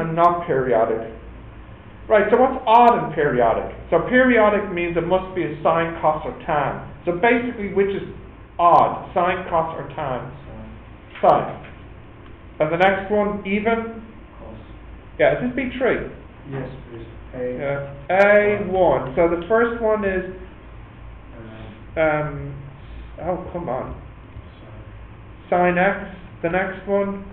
and not periodic. Right, so what's odd and periodic? So periodic means it must be a sine, cos, or tan. So basically, which is odd? Sine, cos, or tan? Sine. And the next one, even? Cos. Yeah, is this B3? Yes, please. A1. So the first one is, oh, come on. Sine x. The next one?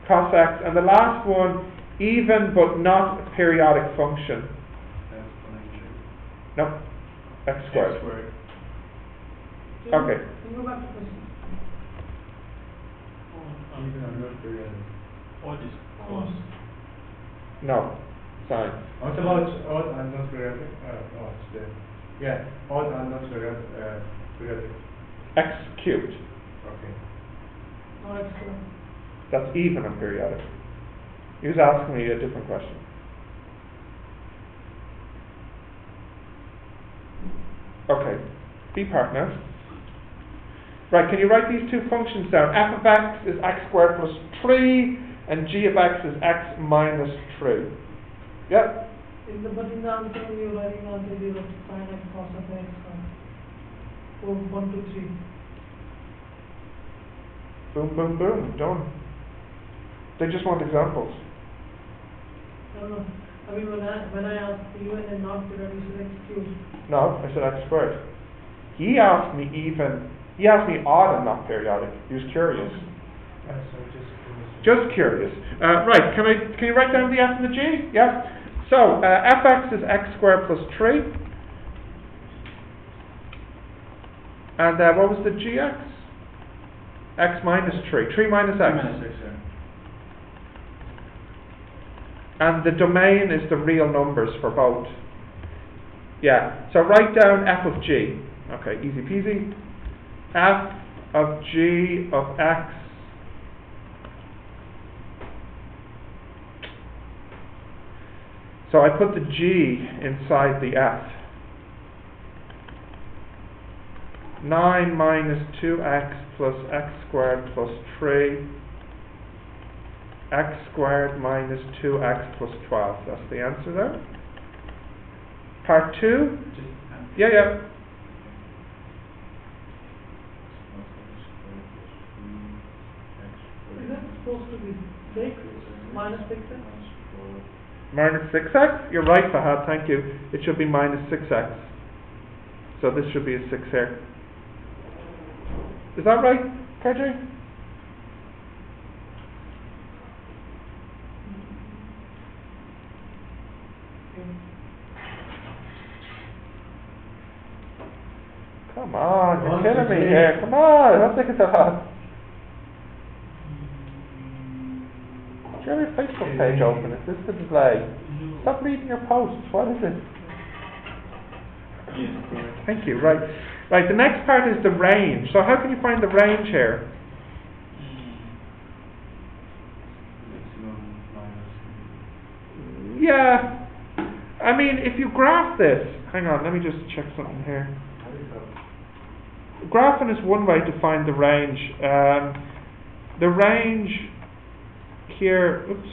Cos x. And the last one, even but not a periodic function. No, x squared. Okay. Can you go back to question? Even and not periodic. What is cos? No, sine. What about odd and not periodic? Oh, it's there. Yeah, odd and not periodic. X cubed. Okay. No, x squared. That's even and periodic. He was asking me a different question. Okay, B part now. Right, can you write these two functions down? F of x is x squared plus 3, and g of x is x minus 3. Yeah? But in the answer, you're writing answer 0 sine x cos of x. 1, 2, 3. Boom, boom, boom, done. They just want examples. No. I mean, when I asked even and not periodic, you said x cubed. No, I said x squared. He asked me odd and not periodic. He was curious. Just curious. Right, can you write down the f and the g? Yeah. So, fx is x squared plus 3. And what was the gx? X minus 3. 3 minus x. 3 minus x, yeah. And the domain is the real numbers for both. Yeah, so write down f of g. Okay, easy peasy. F of g of x so I put the g inside the f. 9 minus 2x plus x squared plus 3 x squared minus 2x plus 12. That's the answer there. Part 2? Yeah. Is that supposed to be 6 minus 6x? Minus 6x? You're right, Fahad, thank you. It should be minus 6x. So this should be a 6 here. Is that right, KJ? Come on, you're killing me here. Come on, don't take it so hard. Do you have your Facebook page open? Is this the delay? Stop reading your posts. What is it? Yes. Thank you. Right. The next part is the range. So how can you find the range here? Yeah. I mean, if you graph this, hang on. Let me just check something here. Graphing is one way to find the range. The range here, oops.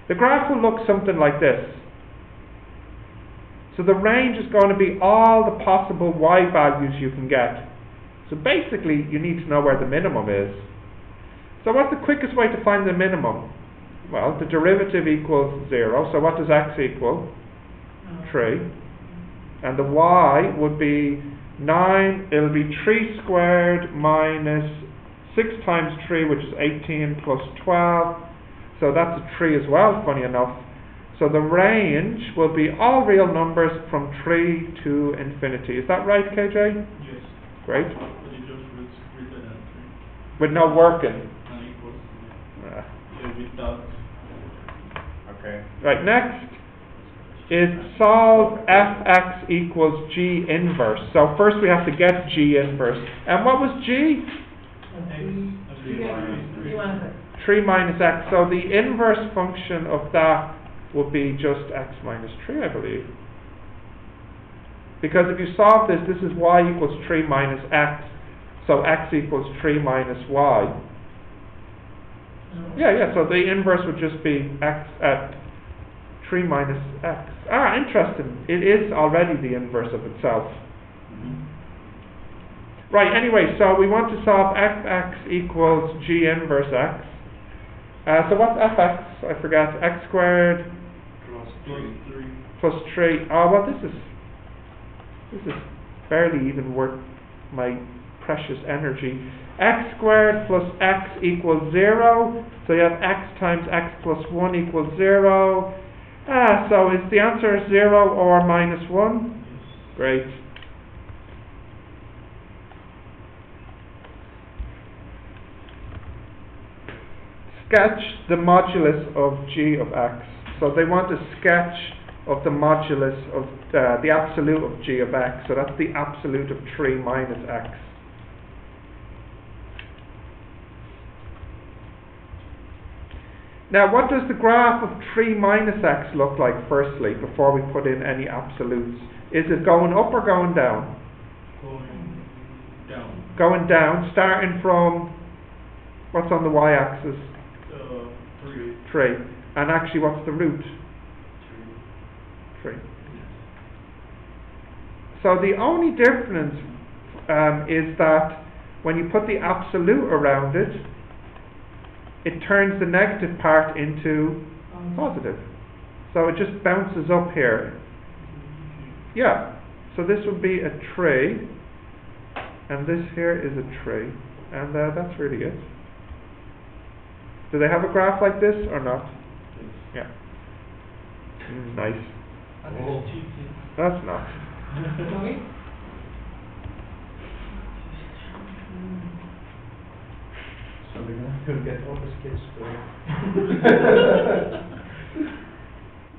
The graph will look something like this. So the range is going to be all the possible y values you can get. So basically, you need to know where the minimum is. So what's the quickest way to find the minimum? Well, the derivative equals 0. So what does x equal? 3. And the y would be 9. It'll be 3 squared minus 6 times 3, which is 18, plus 12. So that's a 3 as well, funny enough. So the range will be all real numbers from 3 to infinity. Is that right, KJ? Yes. Great. But it just looks greater than 3. With no working. And equals without. Okay. Right, next is solve fx equals g inverse. So first we have to get g inverse. And what was g? 3 minus x. So the inverse function of that will be just x minus 3, I believe. Because if you solve this, this is y equals 3 minus x. So x equals 3 minus y. Yeah, so the inverse would just be x at 3 minus x. Ah, interesting. It is already the inverse of itself. Right, anyway, so we want to solve fx equals g inverse x. So what's fx? I forgot. X squared plus 3. Oh, well, this is barely even worth my precious energy. X squared plus x equals 0. So you have x times x plus 1 equals 0. So is the answer 0 or minus 1? Great. Sketch the modulus of g of x. So they want a sketch of the modulus of the absolute of g of x. So that's the absolute of 3 minus x. Now, what does the graph of 3 minus x look like, firstly, before we put in any absolutes? Is it going up or going down? Going down. Going down, starting from, what's on the y-axis? 3. 3. And actually, what's the root? 3. So the only difference is that when you put the absolute around it, it turns the negative part into positive. So it just bounces up here. Yeah. So this would be a 3, and this here is a 3, and that's really it. Do they have a graph like this or not? Yeah. Nice. That's not. So we're going to get all the kids to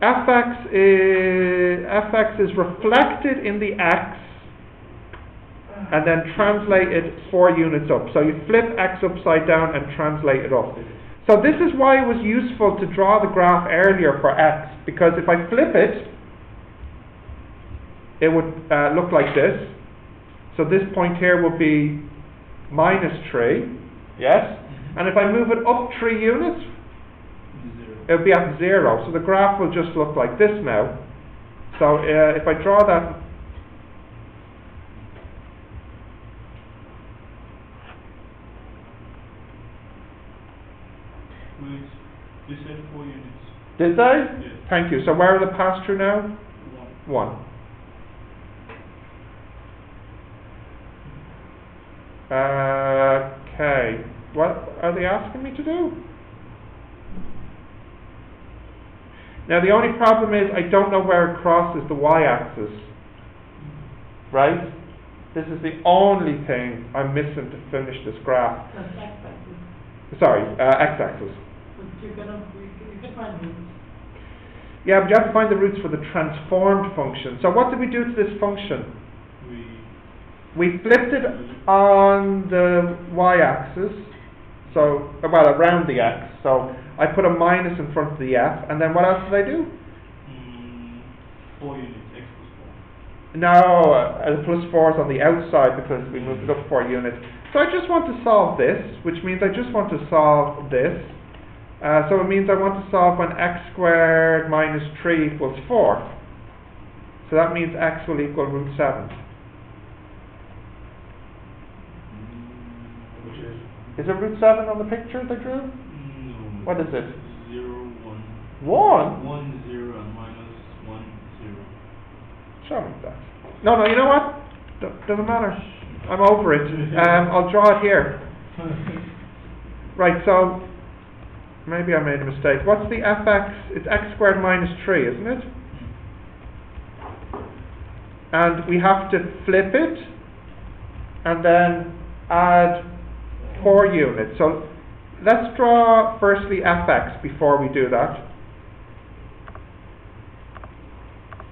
fx is reflected in the x and then translated 4 units up. So you flip x upside down and translate it up. So this is why it was useful to draw the graph earlier for x, because if I flip it, it would look like this. So this point here would be minus 3, yes? And if I move it up 3 units, it would be at 0. So the graph will just look like this now. So if I draw that, They said 4 units. did they? Yes. Thank you. So where are the pass through now? 1. Okay. What are they asking me to do? Now the only problem is I don't know where it crosses the y-axis. Right? This is the only thing I'm missing to finish this graph. That's x-axis. Sorry, x-axis. But you can find roots. Yeah, but you have to find the roots for the transformed function. So what did we do to this function? We flipped it on the y-axis, so, well, around the x. So I put a minus in front of the f, and then what else did I do? 4 units, x plus 4. No, the plus 4 is on the outside because we moved it up 4 units. So I just want to solve this, which means I just want to solve this. So it means I want to solve when x squared minus 3 equals 4. So that means x will equal root 7. Is it root 7 on the picture they drew? No. What is it? 0, 1. 1? 1, 0, and minus 1, 0. Show me that. No, you know what? Doesn't matter. I'm over it. I'll draw it here. Right, so maybe I made a mistake. What's the fx? It's x squared minus 3, isn't it? And we have to flip it and then add 4 units. So let's draw firstly fx before we do that.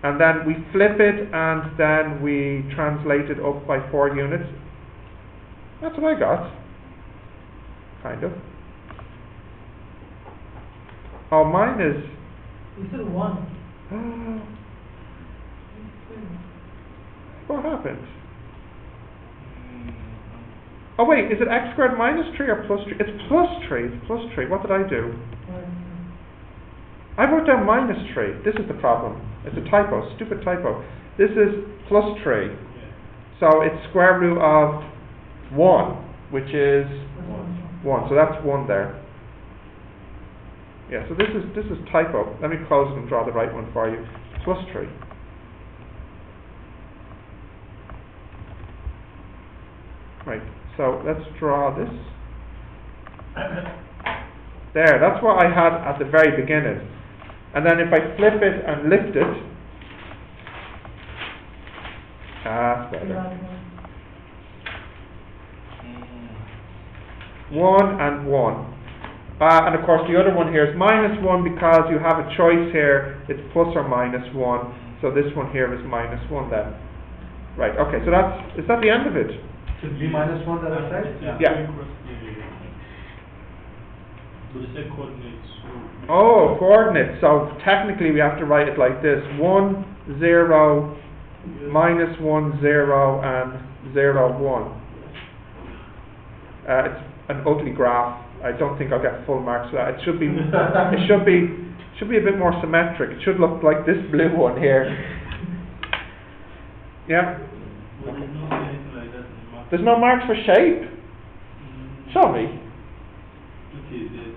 And then we flip it and then we translate it up by 4 units. That's what I got. Kind of. Oh, mine is... You said 1. What happened? Oh wait, is it x squared minus 3 or plus 3? It's plus 3. It's plus 3. What did I do? I wrote down minus 3. This is the problem. It's a typo. Stupid typo. This is plus 3. So it's square root of 1, which is 1. So that's 1 there. Yeah, so this is typo. Let me close it and draw the right one for you. Plus 3. Right, so let's draw this. There, that's what I had at the very beginning. And then if I flip it and lift it, that's better. 1 and 1. And of course the other one here is minus 1 because you have a choice here. It's plus or minus 1. So this one here is minus 1 then. Right, okay, so is that the end of it? Should be minus 1 that I said? Yeah. But it said coordinates. Oh, coordinates. So technically we have to write it like this. 1, 0, minus 1, 0, and 0, 1. It's an ugly graph. I don't think I'll get full marks for that. It should be a bit more symmetric. It should look like this blue one here. Yeah? But there's not anything like that in the math. There's no marks for shape? Show me. Okay, there's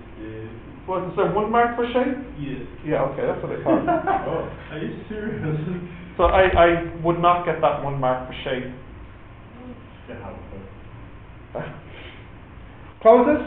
What, is there one mark for shape? yes. Yeah, okay, that's what I thought. Oh, are you serious? So I would not get that one mark for shape. Close this?